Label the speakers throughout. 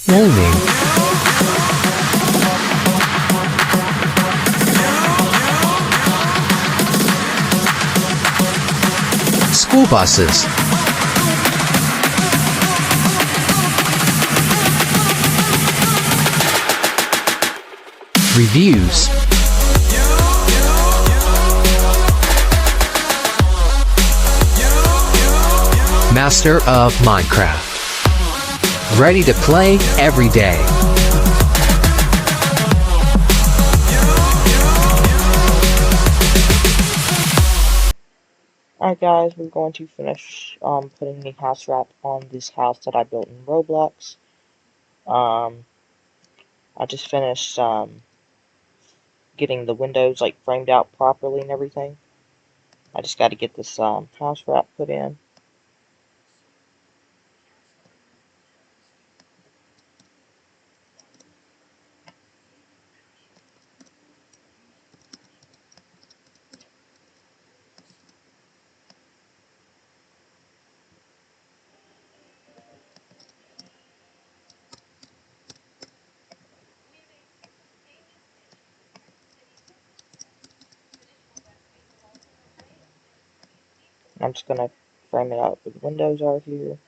Speaker 1: Naming. School buses. Reviews. Master of Minecraft. Ready to play every day.
Speaker 2: Alright guys, we're going to finish putting the house wrap on this house that I built in Roblox. I just finished getting the windows like framed out properly and everything. I just got to get this house wrap put in. I'm just gonna frame it out where the windows are here.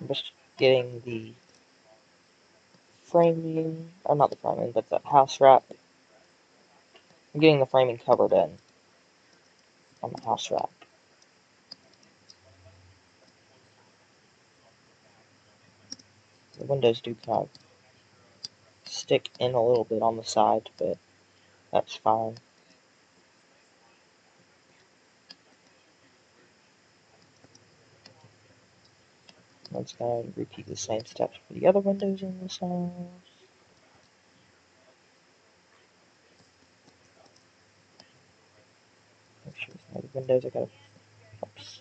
Speaker 2: I'm just getting the framing, or not the framing, but the house wrap. I'm getting the framing covered in on the house wrap. The windows do kind of stick in a little bit on the side, but that's fine. I'm just going to repeat the same steps for the other windows in this house. Make sure there's no other windows. I gotta. Oops.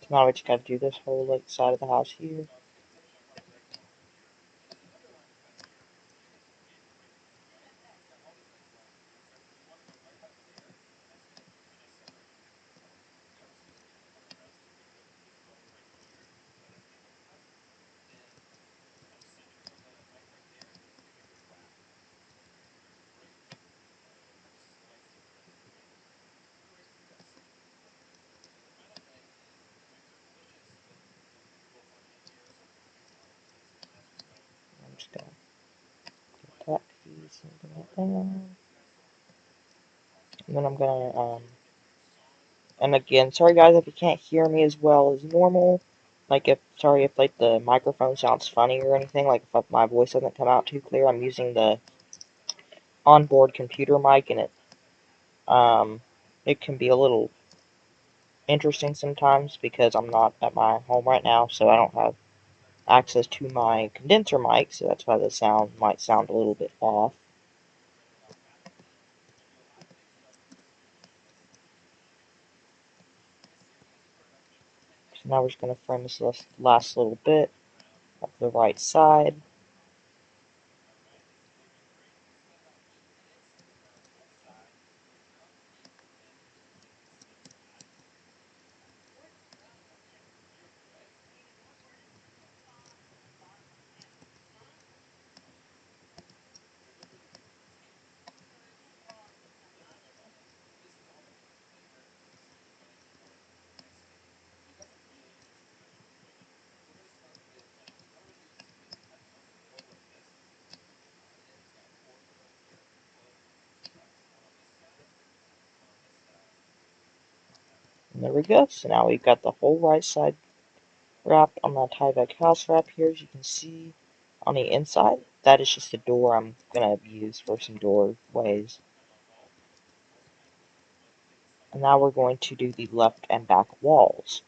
Speaker 2: So now we just gotta do this whole like side of the house here. I'm just gonna get that piece and bring it down. And then I'm gonna and again, sorry guys if you can't hear me as well as normal. Like sorry if like the microphone sounds funny or anything. Like if my voice doesn't come out too clear. I'm using the onboard computer mic, and it can be a little interesting sometimes because I'm not at my home right now, so I don't have access to my condenser mic, so that's why the sound might sound a little bit off. So now we're just going to frame this last little bit of the right side. There we go. So now we've got the whole right side wrapped on the Tyvek house wrap here, as you can see on the inside. That is just a door I'm going to use for some doorways. And now we're going to do the left and back walls.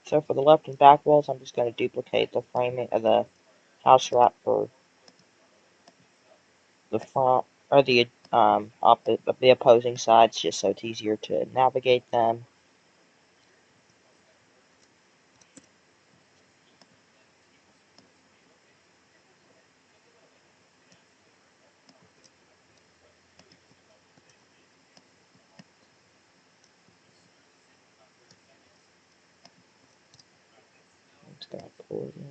Speaker 2: So for the left and back walls, I'm just going to duplicate the framing of the house wrap for the front, or the the opposing sides, just so it's easier to navigate them. I'm just going to pull it in.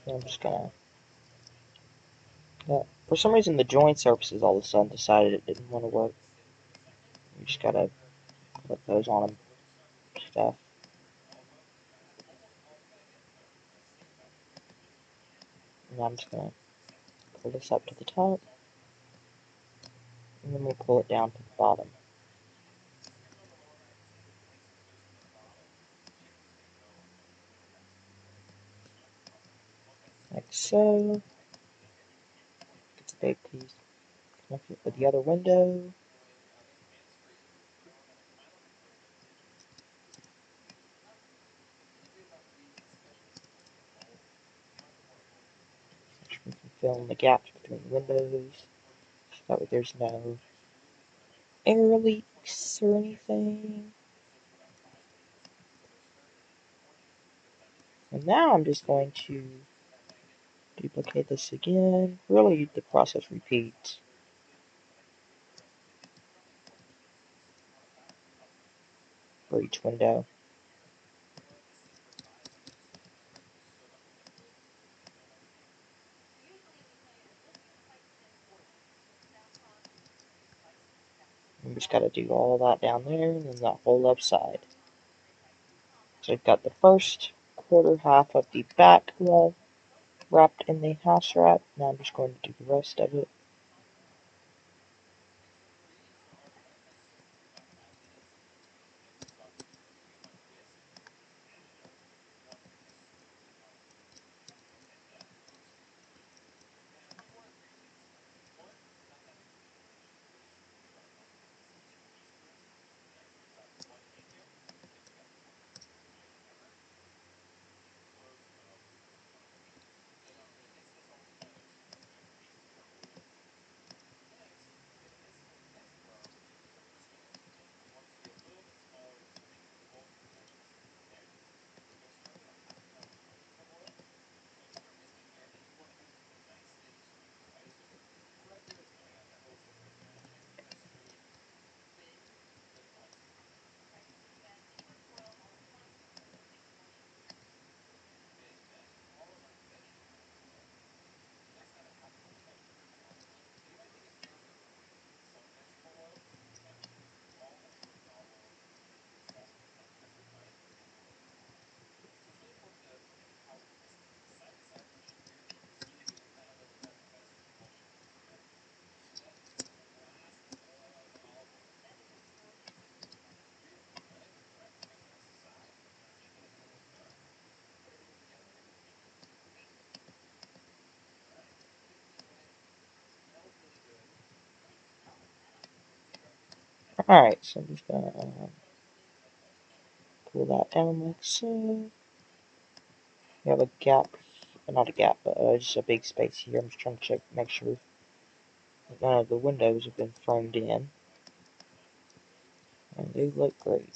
Speaker 2: I'm just going to... for some reason, the joint surfaces all of a sudden decided it didn't want to work. You just got to put those on and stuff. And I'm just going to pull this up to the top. And then we'll pull it down to the bottom. Like so. Get the big piece. Connect it with the other window. We can fill in the gaps between the windows. So that way there's no air leaks or anything. And now I'm just going to duplicate this again. Really, the process repeats. For each window. We just gotta do all that down there and then that whole left side. So I've got the first quarter half of the back wall wrapped in the house wrap. Now I'm just going to do the rest of it. Alright, so I'm just gonna pull that down like so. We have a gap, not a gap, but just a big space here. I'm just trying to check, make sure that none of the windows have been framed in. And they look great.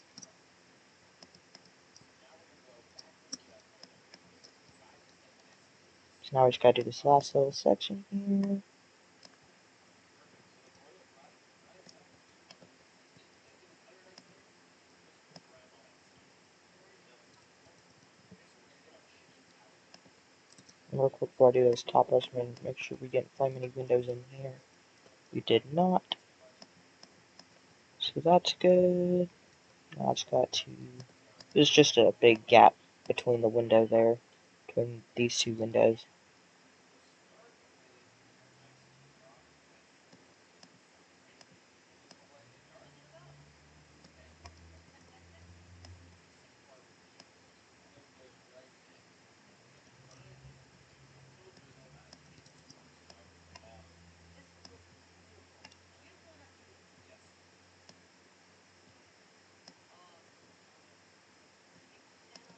Speaker 2: So now we just gotta do this last little section here. And real quick before I do this top, I just want to make sure we didn't frame any windows in here. We did not. So that's good. Now I just got to... There's just a big gap between the window there, between these two windows.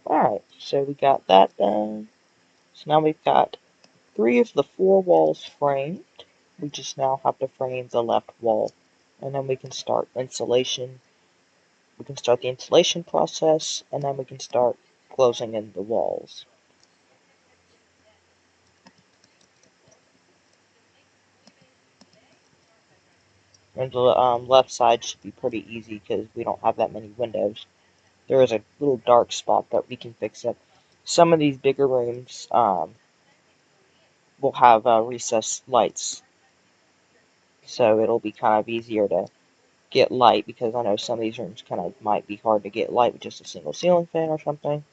Speaker 2: Alright, so we got that done. So now we've got 3 of the 4 walls framed. We just now have to frame the left wall. And then we can start insulation. We can start the insulation process, and then we can start closing in the walls. And the left side should be pretty easy because we don't have that many windows. There is a little dark spot that we can fix up. Some of these bigger rooms will have recessed lights, so it'll be kind of easier to get light because I know some of these rooms kind of might be hard to get light with just a single ceiling fan or something.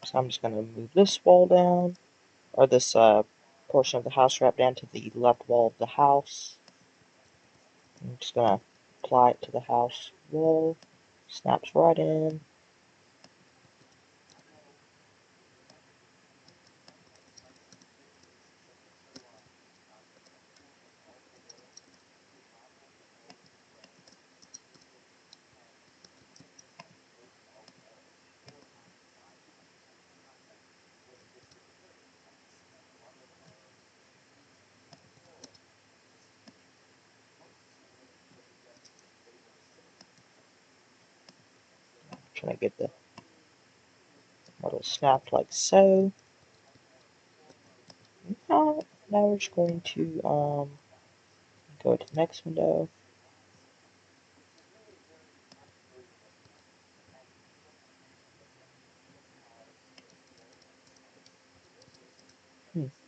Speaker 2: So I'm just going to move this wall down, or this portion of the house wrap down to the left wall of the house. I'm just going to apply it to the house wall. Snaps right in. Trying to get the model snapped like so. Now we're just going to go to the next window.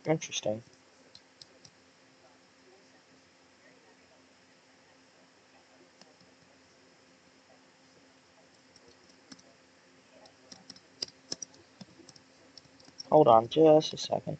Speaker 2: Interesting. Hold on just a second.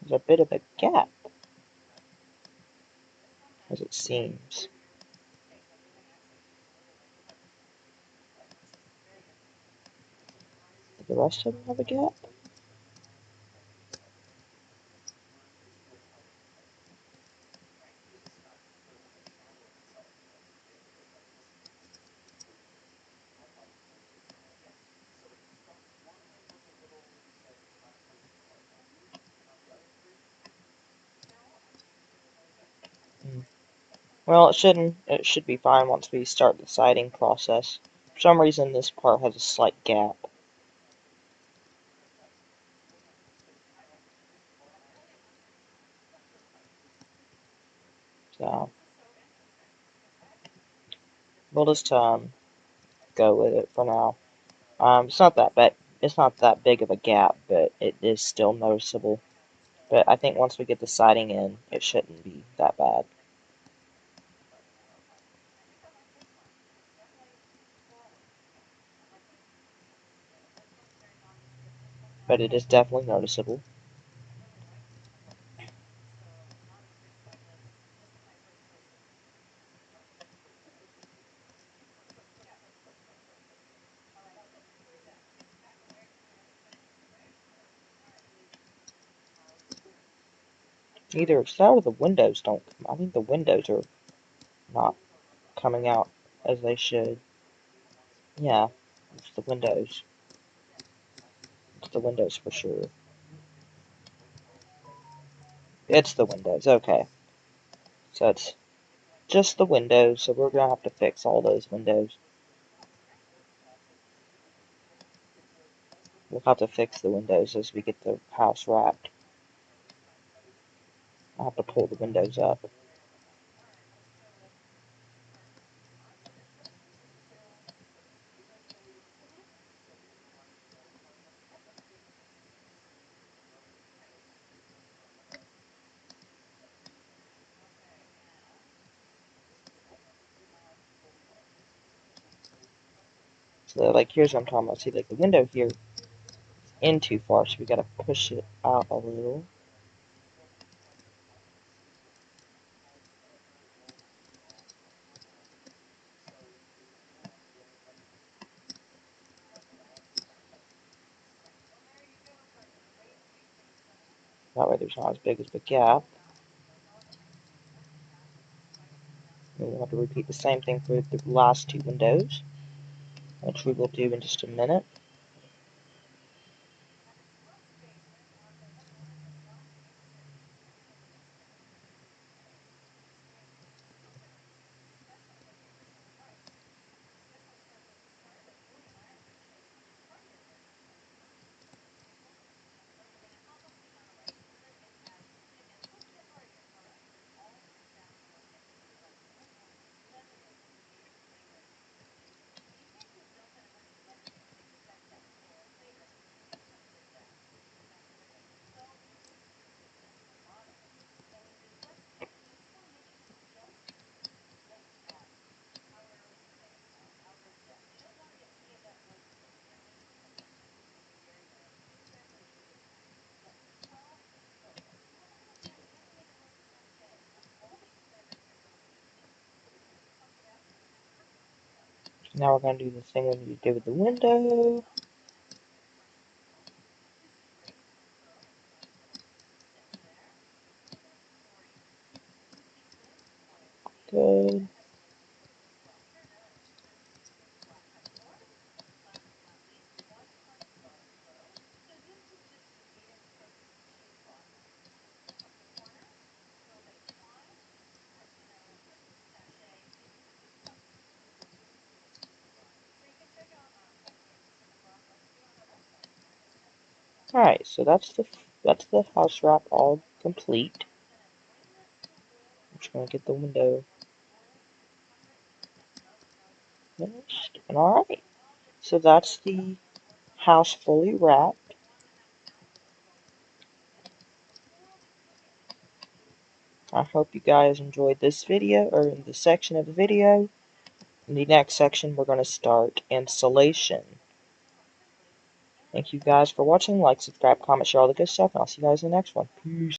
Speaker 2: There's a bit of a gap, as it seems. Do the rest of them have a gap? Well, it shouldn't. It should be fine once we start the siding process. For some reason, this part has a slight gap. So, we'll just go with it for now. It's not that bad. It's not that big of a gap, but it is still noticeable. But I think once we get the siding in, it shouldn't be that bad. but it is definitely noticeable. Either it's that or the windows don't come. I think the windows are not coming out as they should. Yeah, it's the windows. It's the windows for sure. It's the windows, okay. So it's just the windows, so we're gonna have to fix all those windows. We'll have to fix the windows as we get the house wrapped. I'll have to pull the windows up. So like here's what I'm talking about. See, like the window here is in too far, so we gotta push it out a little. That way there's not as big as a gap. And we'll have to repeat the same thing for the last two windows, which we will do in just a minute. Now we're going to do the same thing we did with the window. Good. Alright, so that's the house wrap all complete. I'm just gonna get the window finished. And alright. So that's the house fully wrapped. I hope you guys enjoyed this video, or in this section of the video. In the next section, we're going to start installation. Thank you guys for watching. Like, subscribe, comment, share all the good stuff, and I'll see you guys in the next one. Peace.